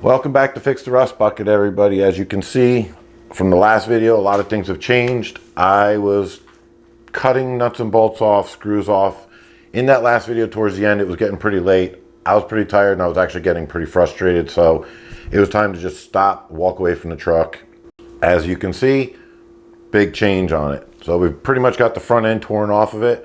Welcome back to Fix the Rust Bucket, everybody. As you can see from the last video, a lot of things have changed. I was cutting nuts and bolts off, screws off. In that last video towards the end, it was getting pretty late. I was pretty tired and I was actually getting pretty frustrated. So it was time to just stop, walk away from the truck. As you can see, big change on it. So we've pretty much got the front end torn off of it.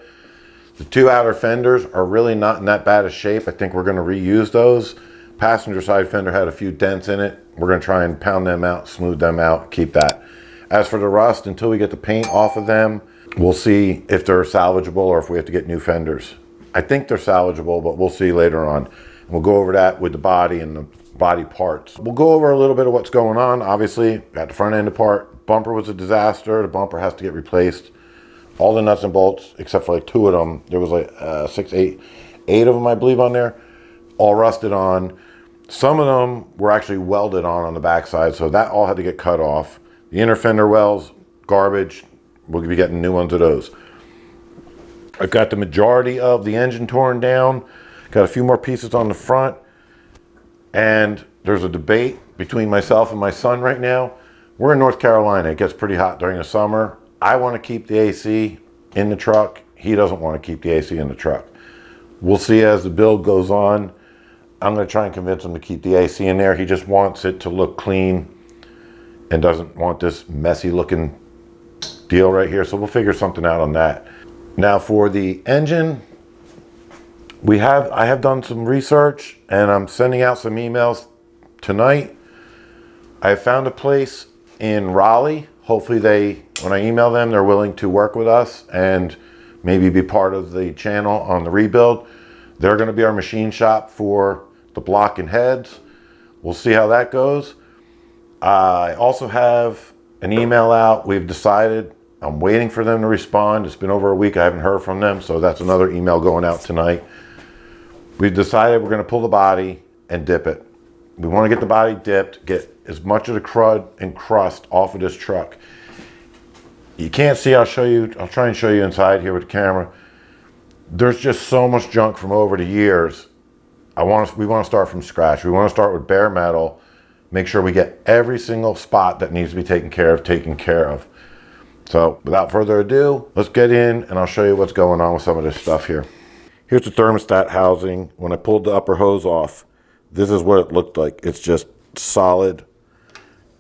The two outer fenders are really not in that bad a shape. I think we're gonna reuse those. Passenger side fender had a few dents in it. We're gonna try and pound them out, smooth them out, keep that. As for the rust, until we get the paint off of them, we'll see if they're salvageable or if we have to get new fenders. I think they're salvageable, but we'll see later on. We'll go over that with the body and the body parts. We'll go over a little bit of what's going on. Obviously, got the front end apart. Bumper was a disaster. The bumper has to get replaced. All the nuts and bolts, except for like two of them. There was like eight of them, I believe, on there. All rusted on. Some of them were actually welded on the backside, so that all had to get cut off. The inner fender wells, garbage. We'll be getting new ones of those. I've got the majority of the engine torn down. Got a few more pieces on the front. And there's a debate between myself and my son right now. We're in North Carolina. It gets pretty hot during the summer. I want to keep the AC in the truck. He doesn't want to keep the AC in the truck. We'll see as the build goes on. I'm going to try and convince him to keep the AC in there. He just wants it to look clean and doesn't want this messy looking deal right here. So we'll figure something out on that. Now for the engine, I have done some research and I'm sending out some emails tonight. I found a place in Raleigh. Hopefully when I email them, they're willing to work with us and maybe be part of the channel on the rebuild. They're going to be our machine shop for the block and heads. We'll see how that goes. I also have an email out. We've decided, I'm waiting for them to respond. It's been over a week. I haven't heard from them. So that's another email going out tonight. We've decided we're going to pull the body and dip it. We want to get the body dipped, get as much of the crud and crust off of this truck. You can't see, I'll try and show you inside here with the camera. There's just so much junk from over the years. We want to start from scratch. We want to start with bare metal, make sure we get every single spot that needs to be taken care of. So without further ado, let's get in and I'll show you what's going on with some of this stuff here. Here's the thermostat housing. When I pulled the upper hose off, this is what it looked like. It's just solid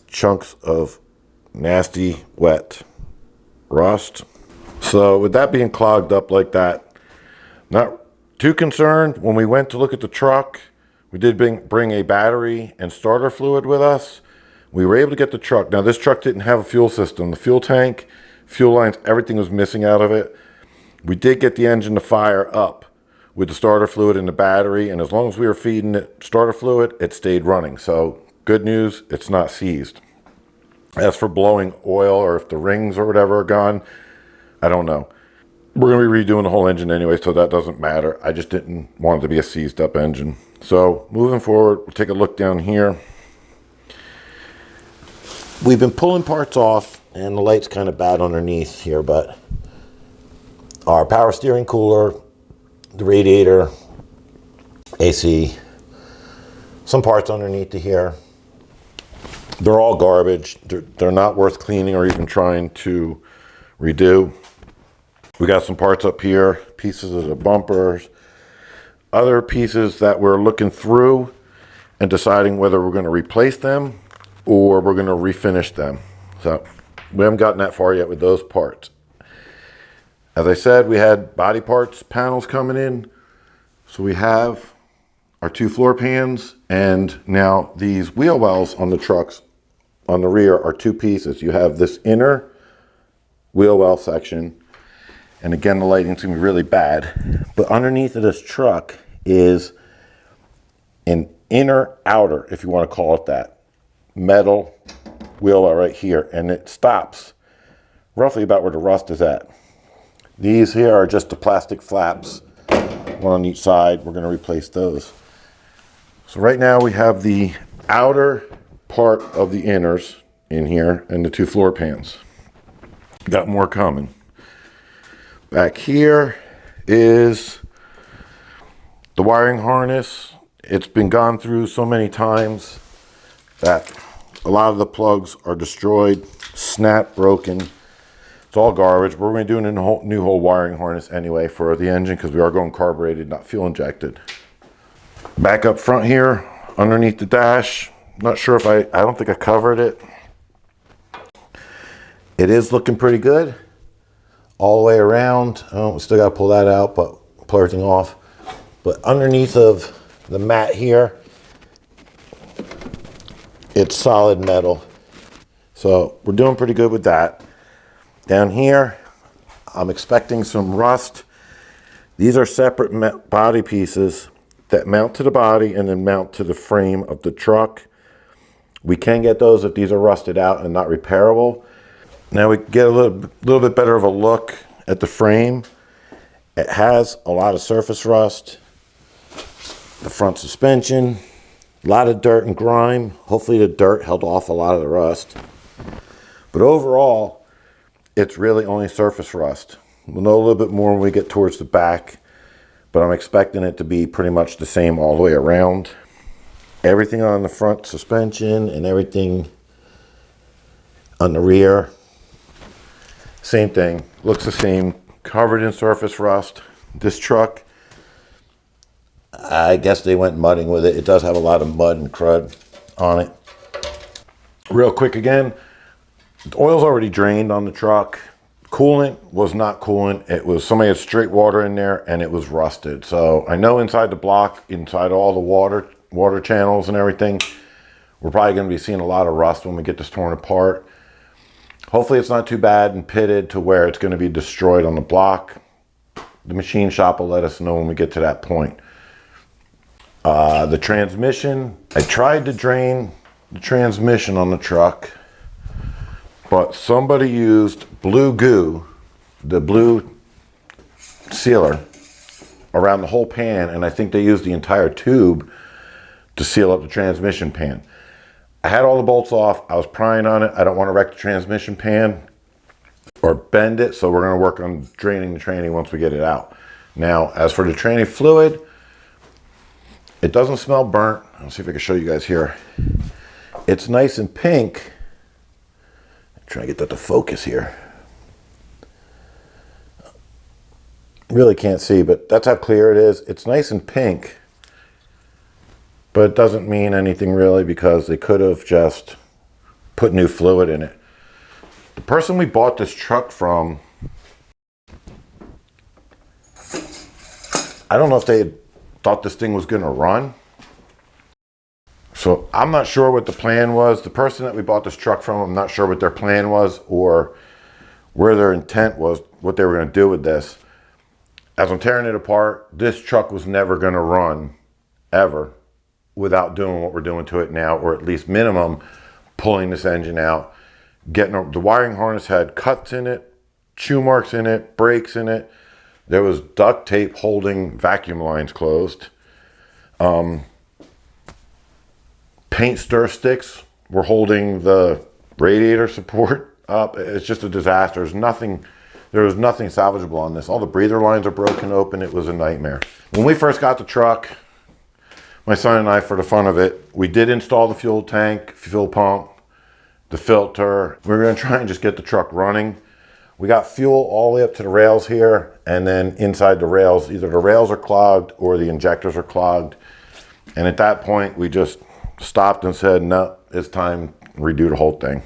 chunks of nasty, wet rust. So with that being clogged up like that, not too concerned. When we went to look at the truck, we did bring a battery and starter fluid with us. We were able to get the truck. Now this truck didn't have a fuel system. The fuel tank, fuel lines, everything was missing out of it. We did get the engine to fire up with the starter fluid and the battery, and as long as we were feeding it starter fluid, it stayed running. So good news, it's not seized. As for blowing oil or if the rings or whatever are gone, I don't know. We're going to be redoing the whole engine anyway, so that doesn't matter. I just didn't want it to be a seized up engine. So moving forward, we'll take a look down here. We've been pulling parts off, and the light's kind of bad underneath here, but our power steering cooler, the radiator, AC, some parts underneath to here. They're all garbage. They're not worth cleaning or even trying to redo. We got some parts up here, pieces of the bumpers, other pieces that we're looking through and deciding whether we're going to replace them or we're going to refinish them. So we haven't gotten that far yet with those parts. As I said, we had body parts, panels coming in. So we have our two floor pans, and now these wheel wells on the trucks on the rear are two pieces. You have this inner wheel well section. And again, the lighting's gonna be really bad. But underneath of this truck is an inner outer, if you want to call it that, metal wheel well right here. And it stops roughly about where the rust is at. These here are just the plastic flaps, one on each side. We're gonna replace those. So right now we have the outer part of the inners in here and the two floor pans. Got more coming. Back here is the wiring harness. It's been gone through so many times. that a lot of the plugs are destroyed, snap, broken. It's all garbage. We're going to do a new whole wiring harness anyway for the engine because we are going carbureted, not fuel injected. Back up front here, underneath the dash. Not sure if I don't think I covered it. It is looking pretty good all the way around. Oh, we still got to pull that out, but pull everything off. But underneath of the mat here, it's solid metal. So we're doing pretty good with that. Down here, I'm expecting some rust. These are separate body pieces that mount to the body and then mount to the frame of the truck. We can get those if these are rusted out and not repairable. Now we get a little bit better of a look at the frame. It has a lot of surface rust. The front suspension, a lot of dirt and grime. Hopefully the dirt held off a lot of the rust. But overall, it's really only surface rust. We'll know a little bit more when we get towards the back, but I'm expecting it to be pretty much the same all the way around. Everything on the front suspension and everything on the rear, same thing, looks the same, covered in surface rust. This truck, I guess they went mudding with it. It does have a lot of mud and crud on it. Real quick again, the oil's already drained on the truck. Coolant was not coolant. It was, somebody had straight water in there and it was rusted. So I know inside the block, inside all the water channels and everything, we're probably going to be seeing a lot of rust when we get this torn apart. Hopefully it's not too bad and pitted to where it's going to be destroyed on the block. The machine shop will let us know when we get to that point. The transmission, I tried to drain the transmission on the truck, but somebody used blue goo, the blue sealer, around the whole pan, and I think they used the entire tube to seal up the transmission pan. I had all the bolts off. I was prying on it. I don't want to wreck the transmission pan or bend it, so we're going to work on draining the tranny once we get it out. Now, as for the tranny fluid, it doesn't smell burnt. I'll see if I can show you guys here. It's nice and pink. Try to get that to focus here. Really can't see, but that's how clear it is. It's nice and pink, but it doesn't mean anything really because they could have just put new fluid in it. The person we bought this truck from, I don't know if they thought this thing was going to run. So I'm not sure what the plan was. The person that we bought this truck from, I'm not sure what their plan was or where their intent was, what they were going to do with this. As I'm tearing it apart, this truck was never going to run ever without doing what we're doing to it now, or at least minimum pulling this engine out. Getting the wiring harness had cuts in it, chew marks in it, breaks in it. There was duct tape holding vacuum lines closed. Paint stir sticks were holding the radiator support up. It's just a disaster. There was nothing salvageable on this. All the breather lines are broken open. It was a nightmare. When we first got the truck, my son and I, for the fun of it, we did install the fuel tank, fuel pump, the filter. We were going to try and just get the truck running. We got fuel all the way up to the rails here, and then inside the rails, either the rails are clogged or the injectors are clogged. And at that point, we just stopped and said, no, it's time to redo the whole thing.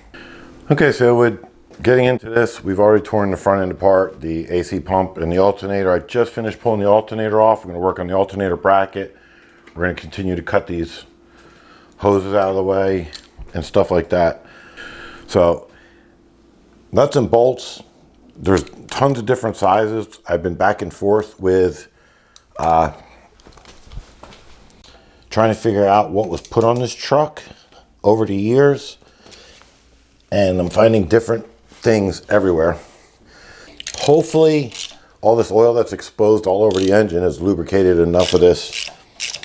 Okay, so with getting into this, we've already torn the front end apart, the AC pump and the alternator. I just finished pulling the alternator off. We're going to work on the alternator bracket. We're going to continue to cut these hoses out of the way and stuff like that. So nuts and bolts, there's tons of different sizes. I've been back and forth with trying to figure out what was put on this truck over the years, and I'm finding different things everywhere. Hopefully all this oil that's exposed all over the engine has lubricated enough of this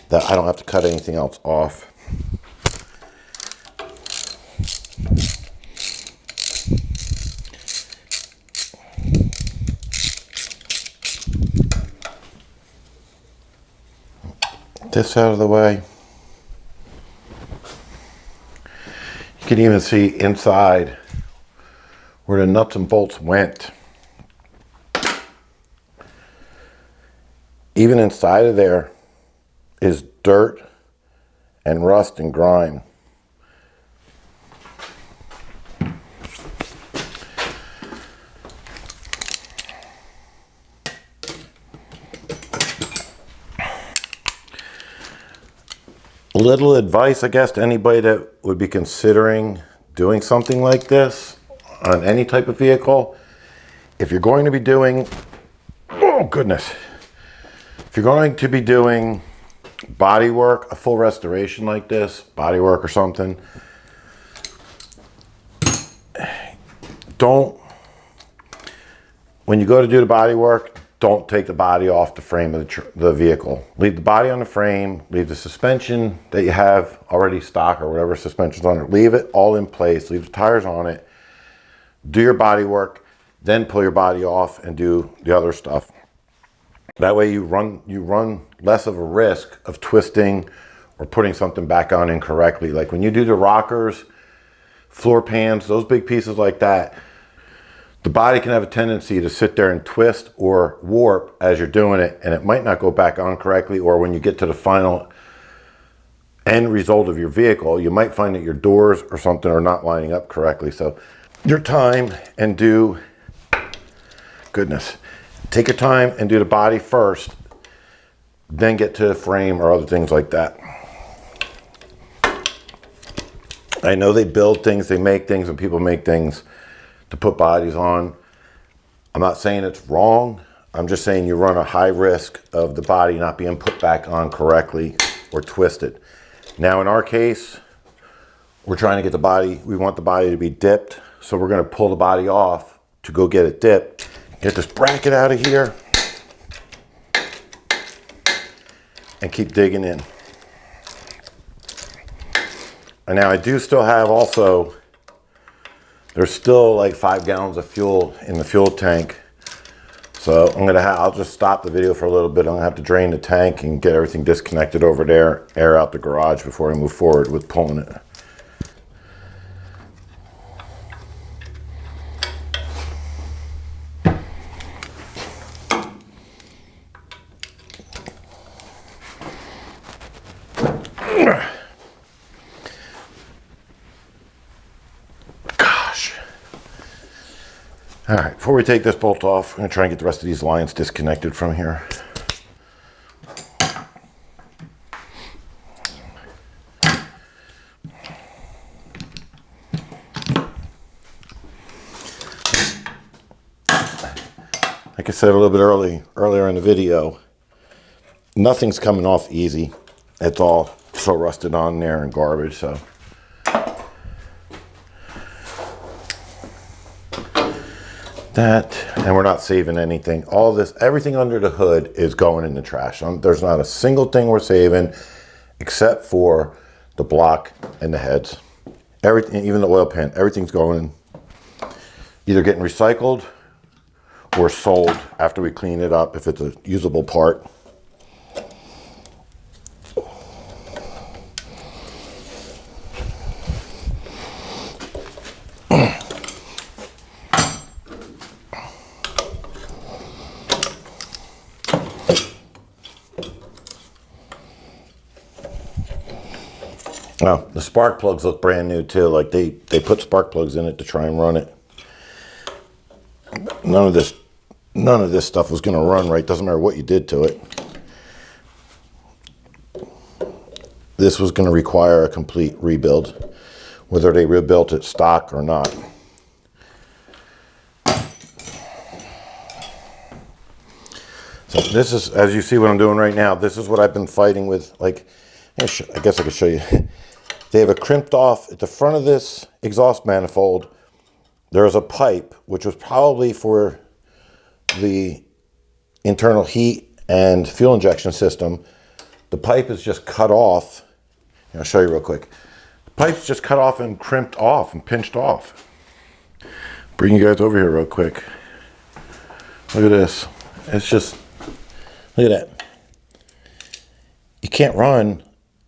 that I don't have to cut anything else off. This out of the way. You can even see inside where the nuts and bolts went. Even inside of there is dirt and rust and grime. A little advice, I guess, to anybody that would be considering doing something like this on any type of vehicle. If you're going to be doing, oh goodness, if you're going to be doing body work, a full restoration like this, body work or something, when you go to do the body work, don't take the body off the frame of the vehicle. Leave the body on the frame, leave the suspension that you have already stock or whatever suspension's on it, leave it all in place, leave the tires on it, do your body work, then pull your body off and do the other stuff. That way you run less of a risk of twisting or putting something back on incorrectly. Like when you do the rockers, floor pans, those big pieces like that, the body can have a tendency to sit there and twist or warp as you're doing it, and it might not go back on correctly, or when you get to the final end result of your vehicle, you might find that your doors or something are not lining up correctly. So your time and take your time and do the body first, then get to the frame or other things like that. I know they build things, they make things, and people make things to put bodies on. I'm not saying it's wrong. I'm just saying you run a high risk of the body not being put back on correctly or twisted. Now in our case, we're trying to get the body, we want the body to be dipped, so we're going to pull the body off to go get it dipped. Get this bracket out of here and keep digging in. And now I do still have also, there's still like 5 gallons of fuel in the fuel tank. So I'll just stop the video for a little bit. I'm gonna have to drain the tank and get everything disconnected over there, air out the garage before I move forward with pulling it. All right, before we take this bolt off, I'm gonna try and get the rest of these lines disconnected from here. Like I said a little bit earlier in the video, nothing's coming off easy. It's all so rusted on there and garbage, so. That, and we're not saving anything. All this, everything under the hood is going in the trash. There's not a single thing we're saving except for the block and the heads. Everything, even the oil pan, everything's going either getting recycled or sold after we clean it up if it's a usable part. Well, the spark plugs look brand new too. Like they put spark plugs in it to try and run it. None of this stuff was going to run right. Doesn't matter what you did to it. This was going to require a complete rebuild, whether they rebuilt it stock or not. So this is, as you see what I'm doing right now, this is what I've been fighting with. Like, I guess I could show you. They have a crimped off at the front of this exhaust manifold. There's a pipe, which was probably for the internal heat and fuel injection system. The pipe is just cut off. I'll show you real quick. The pipe's just cut off and crimped off and pinched off. Bring you guys over here real quick. Look at this. It's just, look at that. You can't run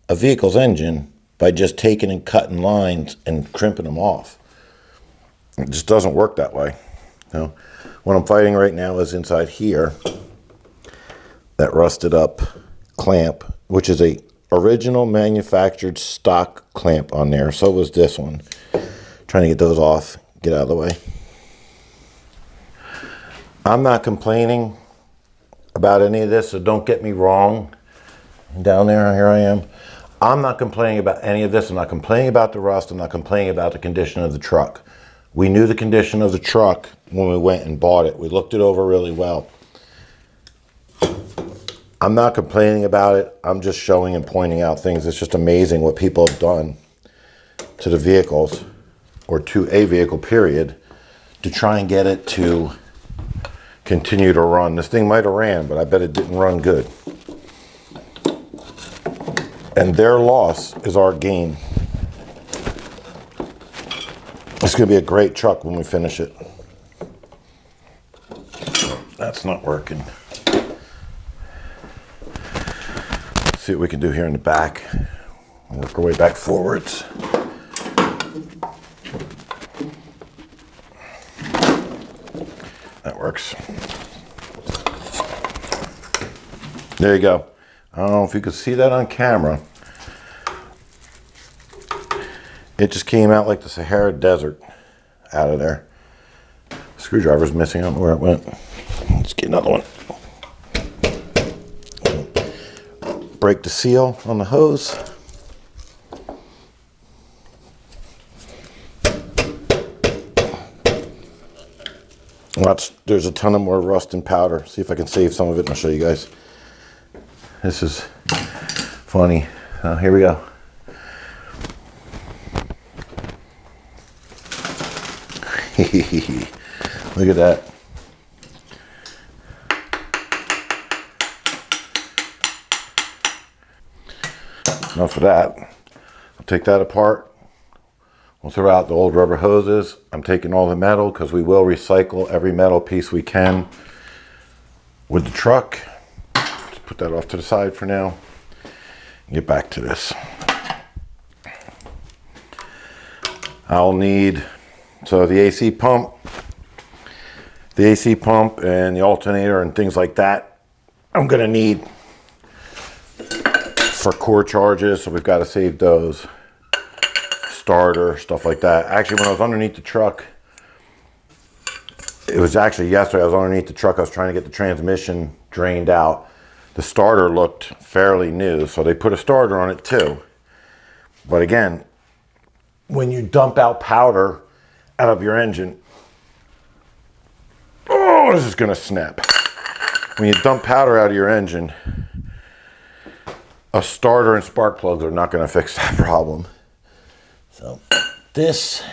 a vehicle's engine by just taking and cutting lines and crimping them off. It just doesn't work that way. You know, what I'm fighting right now is inside here, that rusted up clamp, which is a original manufactured stock clamp on there. So was this one. Trying to get those off, get out of the way. I'm not complaining about any of this, so don't get me wrong. Down there, here I am. I'm not complaining about any of this. I'm not complaining about the rust. I'm not complaining about the condition of the truck. We knew the condition of the truck when we went and bought it. We looked it over really well. I'm not complaining about it. I'm just showing and pointing out things. It's just amazing what people have done to the vehicles, or to a vehicle, period, to try and get it to continue to run. This thing might have ran, but I bet it didn't run good. And their loss is our gain. It's going to be a great truck when we finish it. That's not working. Let's see what we can do here in the back. Work our way back forwards. That works. There you go. I don't know if you could see that on camera. It just came out like the Sahara Desert out of there. Screwdriver's missing. I don't know where it went. Let's get another one. Break the seal on the hose. Watch, there's a ton of more rust and powder. See if I can save some of it and I'll show you guys. This is funny. Here we go. Look at that. Enough of that. I'll take that apart. We'll throw out the old rubber hoses. I'm taking all the metal because we will recycle every metal piece we can with the truck. Just put that off to the side for now. Get back to this. I'll need, so the AC pump and the alternator and things like that, I'm gonna need for core charges, so we've got to save those. Starter, stuff like that. Actually, when I was underneath the truck, it was actually yesterday, I was underneath the truck, I was trying to get the transmission drained out. The starter looked fairly new, so they put a starter on it too. But again, when you dump out powder out of your engine, oh, this is gonna snap. When you dump powder out of your engine, a starter and spark plugs are not gonna fix that problem. So this,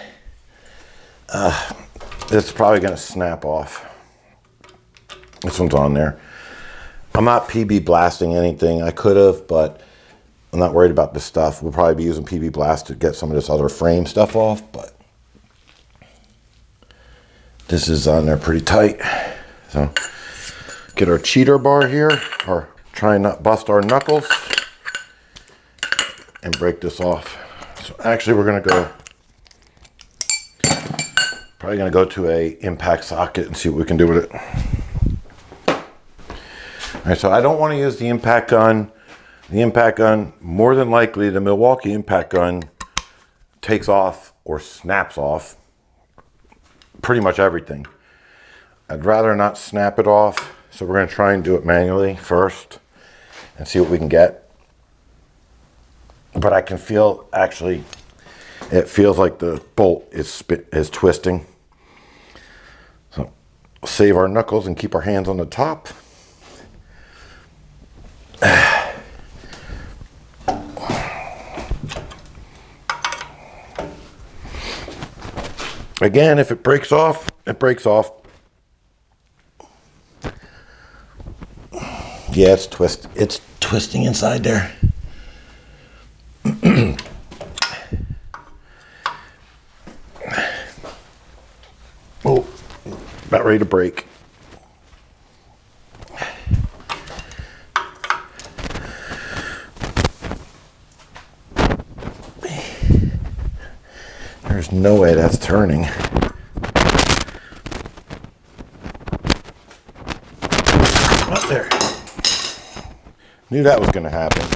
it's probably gonna snap off. This one's on there. I'm not PB blasting anything. I could have, but I'm not worried about this stuff. We'll probably be using PB blast to get some of this other frame stuff off, but this is on there pretty tight. So get our cheater bar here, or try and not bust our knuckles, and break this off. So actually we're gonna probably gonna go to a impact socket and see what we can do with it. All right, so I don't want to use the impact gun. The impact gun, more than likely the Milwaukee impact gun takes off or snaps off pretty much everything. I'd rather not snap it off, so we're gonna try and do it manually first and see what we can get. But I can feel, actually, it feels like the bolt is twisting. So we'll save our knuckles and keep our hands on the top. Again, if it breaks off, it breaks off. Yeah, it's twisting inside there. Oh, about ready to break. There's no way that's turning. Oh, there. Knew that was going to happen.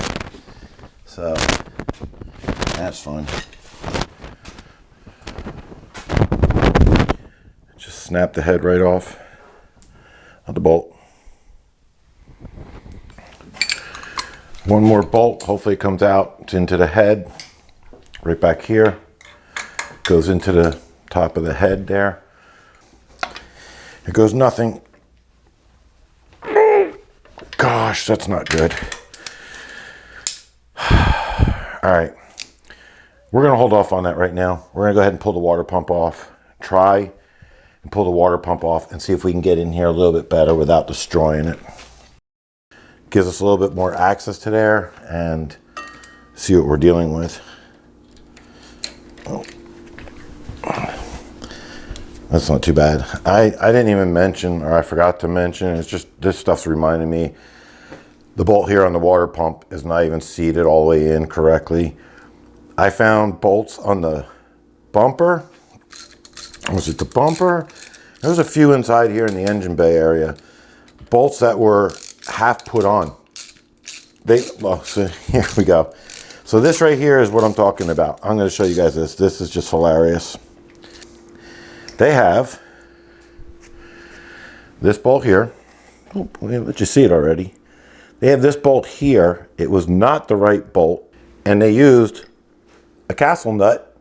So, that's fun. Just snap the head right off of the bolt. One more bolt, hopefully it comes out. It's into the head, right back here. Goes into the top of the head there. It goes nothing. Gosh, that's not good. All right, we're gonna hold off on that right now. We're gonna go ahead and pull the water pump off. Try and pull the water pump off and see if we can get in here a little bit better without destroying it. Gives us a little bit more access to there and see what we're dealing with. Oh. That's not too bad. I didn't even mention, or I forgot to mention, it's just this stuff's reminding me, the bolt here on the water pump is not even seated all the way in correctly. I found bolts on the bumper. Was it the bumper? There was a few inside here in the engine bay area. Bolts that were half put on. Well, so here we go. So this right here is what I'm talking about. I'm going to show you guys this. This is just hilarious. They have this bolt here. Oh, we'll let you see it already. They have this bolt here. It was not the right bolt, and they used a castle nut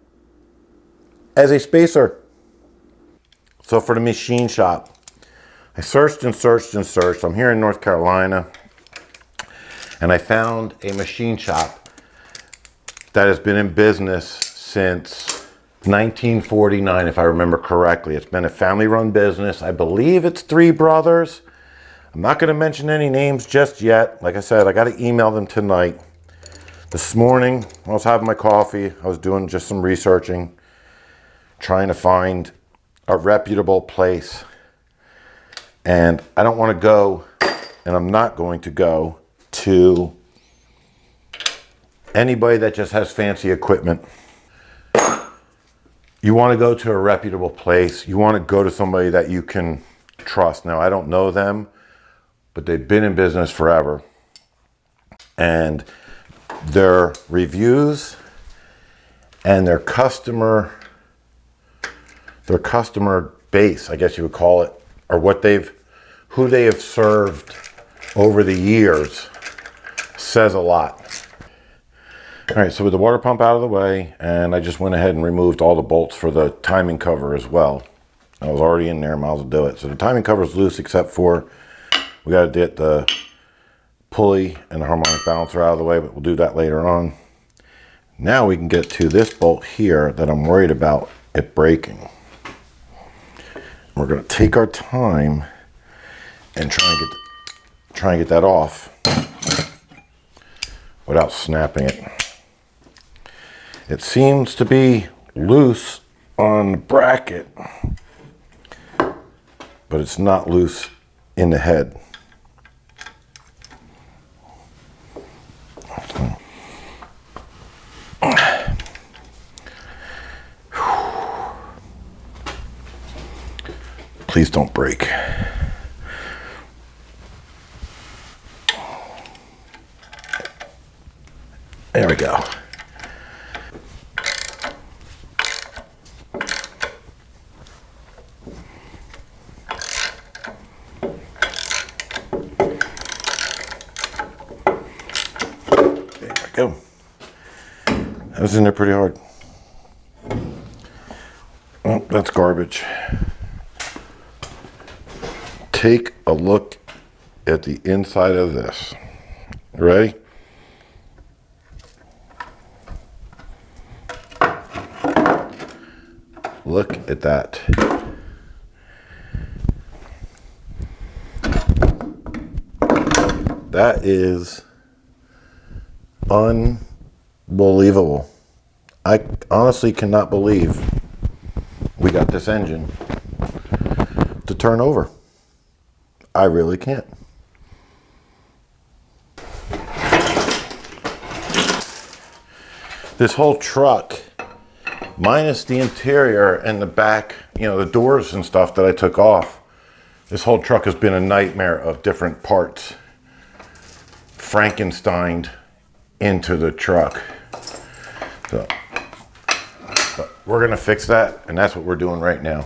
as a spacer. So for the machine shop, I searched and searched and searched. I'm here in North Carolina, and I found a machine shop that has been in business since 1949, if I remember correctly. It's been a family-run business. I believe it's 3 brothers. I'm not going to mention any names just yet. Like I said, I got to email them tonight. This morning, I was having my coffee. I was doing just some researching, trying to find a reputable place. And I don't want to go, and I'm not going to go to anybody that just has fancy equipment. You want to go to a reputable place. You want to go to somebody that you can trust. Now, I don't know them, but they've been in business forever. And their reviews and their customer base, I guess you would call it, or who they have served over the years says a lot. All right, so with the water pump out of the way, and I just went ahead and removed all the bolts for the timing cover as well. I was already in there, might as well do it. So the timing cover is loose, except for we got to get the pulley and the harmonic balancer out of the way, but we'll do that later on. Now we can get to this bolt here that I'm worried about it breaking. We're going to take our time and try and get that off without snapping it. It seems to be loose on the bracket, but it's not loose in the head. Please don't break. There we go. Go. That was in there pretty hard. Oh, that's garbage. Take a look at the inside of this. Ready? Look at that. That is unbelievable. I honestly cannot believe we got this engine to turn over. I really can't. This whole truck minus the interior and the back, you know, the doors and stuff that I took off. This whole truck has been a nightmare of different parts Frankensteined into the truck. So, but we're gonna fix that, and that's what we're doing right now.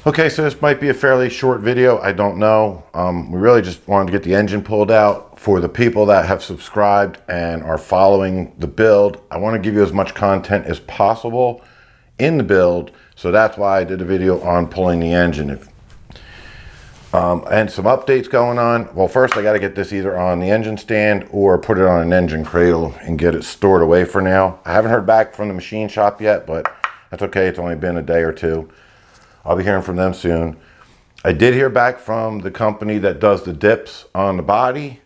Okay, so this might be a fairly short video. I don't know. We really just wanted to get the engine pulled out. For the people that have subscribed and are following the build, I want to give you as much content as possible in the build. So that's why I did a video on pulling the engine. And some updates going on. Well, first I got to get this either on the engine stand or put it on an engine cradle and get it stored away for now. I haven't heard back from the machine shop yet, but that's okay. It's only been a day or two. I'll be hearing from them soon. I did hear back from the company that does the dips on the body,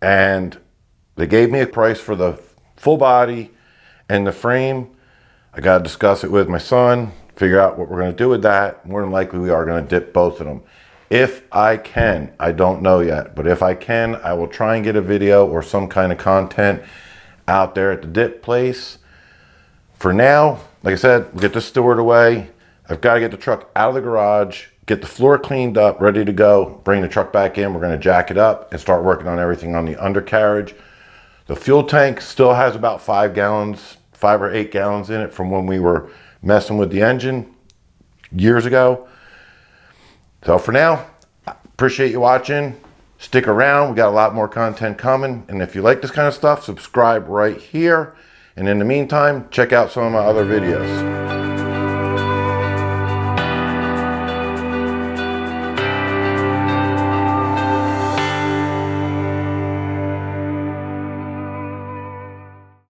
and they gave me a price for the full body and the frame. I got to discuss it with my son, figure out what we're going to do with that. More than likely, we are going to dip both of them. If I can, I don't know yet, but if I can, I will try and get a video or some kind of content out there at the dip place. For now, like I said, we'll get this stored away. I've got to get the truck out of the garage, get the floor cleaned up, ready to go, bring the truck back in. We're going to jack it up and start working on everything on the undercarriage. The fuel tank still has about 5 or 8 gallons in it from when we were messing with the engine years ago. So for now, I appreciate you watching. Stick around. We got a lot more content coming. And if you like this kind of stuff, subscribe right here. And in the meantime, check out some of my other videos.